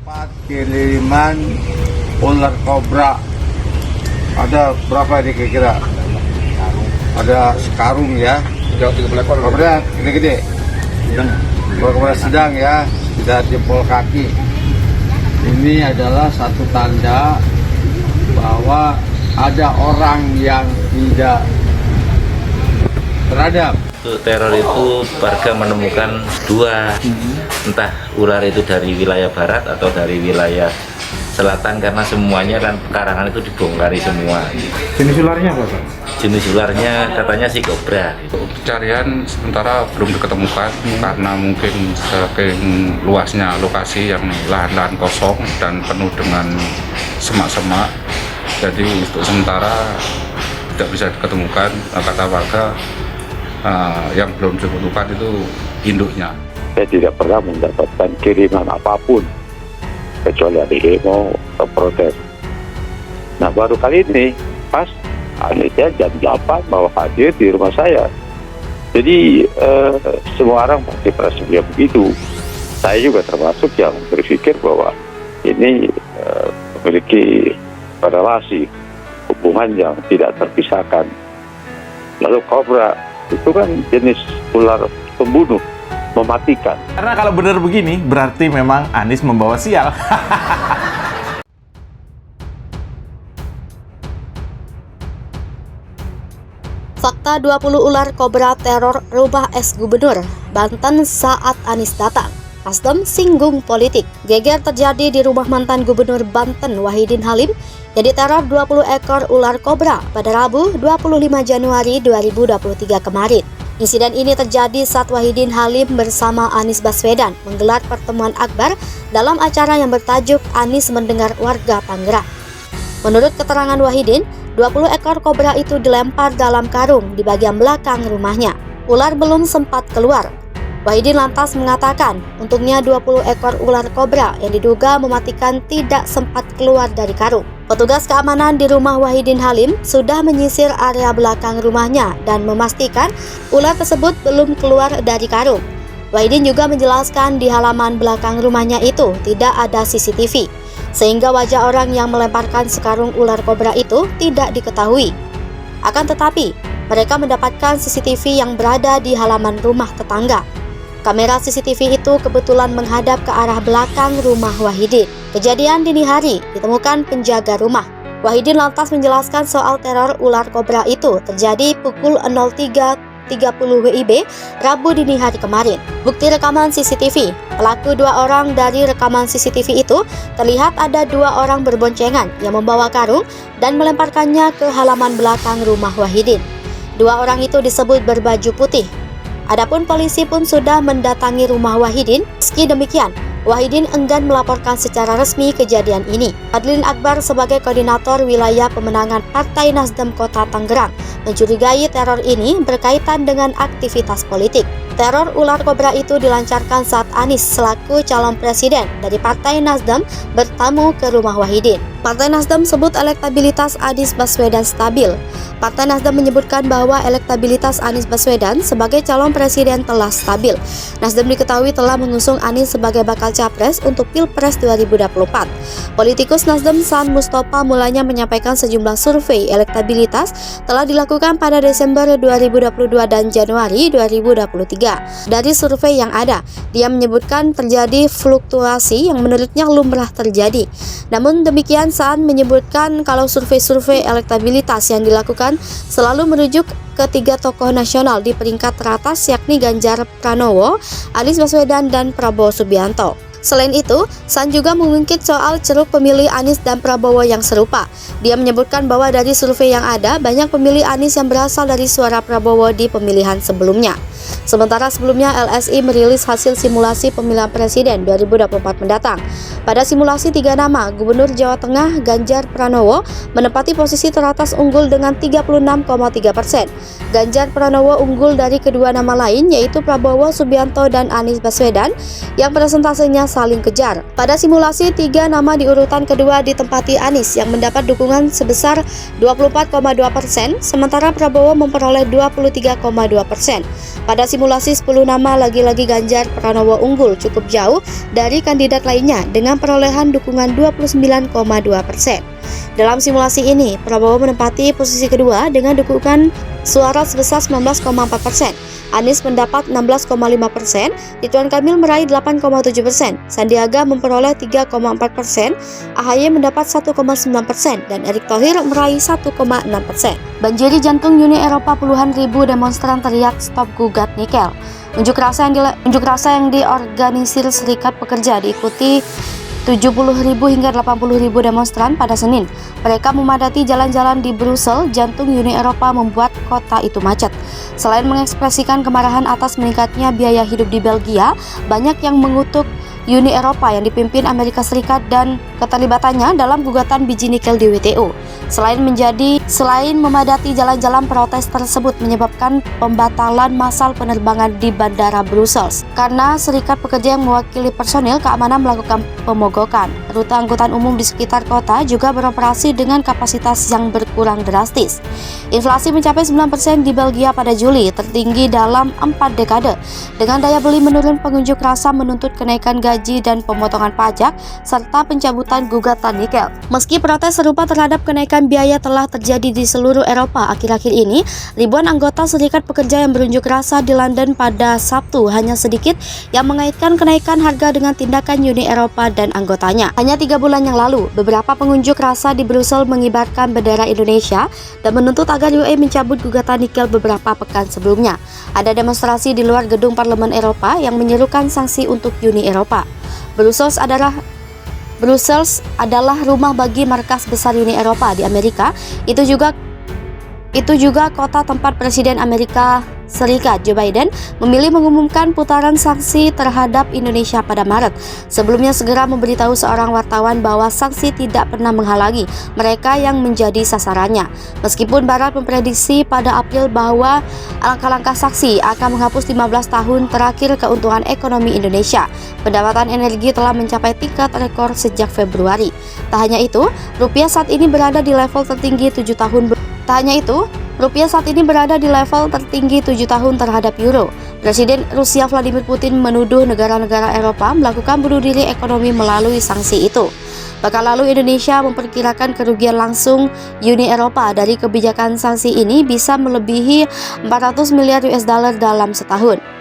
Tempat kiriman ular kobra. Ada berapa ini kira-kira? Ada sekarung ya. Kobra gede-gede. Kobra sedang ya, tidak jempol kaki. Ini adalah satu tanda bahwa ada orang yang tidak beradab. Untuk teror itu warga menemukan dua, entah ular itu dari wilayah barat atau dari wilayah selatan, karena semuanya kan pekarangan itu dibongkari semua. Jenis ularnya apa, Pak? Jenis ularnya katanya si kobra. Pencarian sementara belum diketemukan karena mungkin saking luasnya lokasi yang lahan-lahan kosong dan penuh dengan semak-semak. Jadi untuk sementara tidak bisa diketemukan, kata warga. Yang belum ditemukan itu induknya. Saya tidak pernah mendapatkan kiriman apapun kecuali ada demo atau protes. Nah, baru kali ini pas Anisnya jam 8 bawa hadir di rumah saya. Jadi semua orang pasti perasaan begitu. Saya juga termasuk yang berpikir bahwa ini memiliki relasi hubungan yang tidak terpisahkan. Lalu kobra itu kan jenis ular pembunuh, mematikan. Karena kalau benar begini, berarti memang Anies membawa sial. Fakta 20 ular kobra teror rumah ex-gubernur Banten saat Anies datang. Nasdem singgung politik. Geger terjadi di rumah mantan gubernur Banten Wahidin Halim yang diteror 20 ekor ular kobra pada Rabu 25 Januari 2023 kemarin. Insiden ini terjadi saat Wahidin Halim bersama Anies Baswedan menggelar pertemuan akbar dalam acara yang bertajuk Anies Mendengar Warga Tangerang. Menurut keterangan Wahidin, 20 ekor kobra itu dilempar dalam karung di bagian belakang rumahnya. Ular belum sempat keluar. Wahidin lantas mengatakan, untungnya 20 ekor ular kobra yang diduga mematikan tidak sempat keluar dari karung. Petugas keamanan di rumah Wahidin Halim sudah menyisir area belakang rumahnya dan memastikan ular tersebut belum keluar dari karung. Wahidin juga menjelaskan di halaman belakang rumahnya itu tidak ada CCTV, sehingga wajah orang yang melemparkan sekarung ular kobra itu tidak diketahui. Akan tetapi, mereka mendapatkan CCTV yang berada di halaman rumah tetangga. Kamera CCTV itu kebetulan menghadap ke arah belakang rumah Wahidin. Kejadian dini hari ditemukan penjaga rumah. Wahidin lantas menjelaskan soal teror ular kobra itu terjadi pukul 03.30 WIB Rabu dini hari kemarin. Bukti rekaman CCTV. Pelaku dua orang dari rekaman CCTV itu terlihat ada dua orang berboncengan yang membawa karung dan melemparkannya ke halaman belakang rumah Wahidin. Dua orang itu disebut berbaju putih. Adapun polisi pun sudah mendatangi rumah Wahidin. Meski demikian, Wahidin enggan melaporkan secara resmi kejadian ini. Fadlin Akbar sebagai koordinator wilayah pemenangan Partai Nasdem Kota Tangerang mencurigai teror ini berkaitan dengan aktivitas politik. Teror ular kobra itu dilancarkan saat Anies selaku calon presiden dari Partai Nasdem bertamu ke rumah Wahidin. Partai Nasdem sebut elektabilitas Anies Baswedan stabil. Partai Nasdem menyebutkan bahwa elektabilitas Anies Baswedan sebagai calon presiden telah stabil. Nasdem diketahui telah mengusung Anies sebagai bakal capres untuk Pilpres 2024. Politikus Nasdem San Mustafa mulanya menyampaikan sejumlah survei elektabilitas telah dilakukan pada Desember 2022 dan Januari 2023. Dari survei yang ada, dia menyebutkan terjadi fluktuasi yang menurutnya lumrah terjadi. Namun demikian, San menyebutkan kalau survei-survei elektabilitas yang dilakukan selalu merujuk ke tiga tokoh nasional di peringkat teratas, yakni Ganjar Pranowo, Anies Baswedan, dan Prabowo Subianto. Selain itu, San juga mengungkit soal ceruk pemilih Anies dan Prabowo yang serupa. Dia menyebutkan bahwa dari survei yang ada, banyak pemilih Anies yang berasal dari suara Prabowo di pemilihan sebelumnya. Sementara sebelumnya LSI merilis hasil simulasi pemilihan presiden 2024 mendatang. Pada simulasi 3 nama, Gubernur Jawa Tengah Ganjar Pranowo menempati posisi teratas unggul dengan 36,3%. Ganjar Pranowo unggul dari kedua nama lain yaitu Prabowo Subianto dan Anies Baswedan yang persentasenya saling kejar. Pada simulasi 3 nama di urutan kedua ditempati Anies yang mendapat dukungan sebesar 24,2%, sementara Prabowo memperoleh 23,2%. Pada Pada simulasi 10 nama lagi-lagi Ganjar Pranowo unggul cukup jauh dari kandidat lainnya dengan perolehan dukungan 29,2%. Dalam simulasi ini, Prabowo menempati posisi kedua dengan dukungan suara sebesar 19,4%. Anies mendapat 16,5%, Ridwan Kamil meraih 8,7%, Sandiaga memperoleh 3,4%, AHY mendapat 1,9%, dan Erick Thohir meraih 1,6%. Banjiri jantung Uni Eropa, puluhan ribu demonstran teriak stop gugat nikel. Unjuk rasa yang diorganisir Serikat Pekerja diikuti 70.000 hingga 80.000 demonstran pada Senin. Mereka memadati jalan-jalan di Brussel, jantung Uni Eropa, membuat kota itu macet. Selain mengekspresikan kemarahan atas meningkatnya biaya hidup di Belgia, banyak yang mengutuk Uni Eropa yang dipimpin Amerika Serikat dan keterlibatannya dalam gugatan biji nikel di WTO. Selain memadati jalan-jalan, protes tersebut menyebabkan pembatalan massal penerbangan di Bandara Brussels karena Serikat Pekerja yang mewakili personil keamanan melakukan pemogokan. Rute angkutan umum di sekitar kota juga beroperasi dengan kapasitas yang berkurang drastis. Inflasi mencapai 9% di Belgia pada Juli, tertinggi dalam 4 dekade. Dengan daya beli menurun, pengunjuk rasa menuntut kenaikan gaji dan pemotongan pajak serta pencabutan gugatan nikel. Meski protes serupa terhadap kenaikan biaya telah terjadi di seluruh Eropa akhir-akhir ini, ribuan anggota Serikat Pekerja yang berunjuk rasa di London pada Sabtu hanya sedikit yang mengaitkan kenaikan harga dengan tindakan Uni Eropa dan anggotanya. Hanya 3 bulan yang lalu, beberapa pengunjuk rasa di Brussel mengibarkan bendera Indonesia dan menuntut agar UE mencabut gugatan nikel beberapa pekan sebelumnya. Ada demonstrasi di luar gedung Parlemen Eropa yang menyerukan sanksi untuk Uni Eropa. Brussels adalah rumah bagi markas besar Uni Eropa di Amerika. Itu juga kota tempat Presiden Amerika Serikat Joe Biden memilih mengumumkan putaran sanksi terhadap Indonesia pada Maret. Sebelumnya segera memberitahu seorang wartawan bahwa sanksi tidak pernah menghalangi mereka yang menjadi sasarannya. Meskipun Barat memprediksi pada April bahwa langkah-langkah sanksi akan menghapus 15 tahun terakhir keuntungan ekonomi Indonesia, pendapatan energi telah mencapai tingkat rekor sejak Februari. Tak hanya itu, rupiah saat ini berada di level tertinggi 7 tahun. Rupiah saat ini berada di level tertinggi 7 tahun terhadap euro. Presiden Rusia Vladimir Putin menuduh negara-negara Eropa melakukan bunuh diri ekonomi melalui sanksi itu. Pekan lalu Indonesia memperkirakan kerugian langsung Uni Eropa dari kebijakan sanksi ini bisa melebihi 400 miliar US dollar dalam setahun.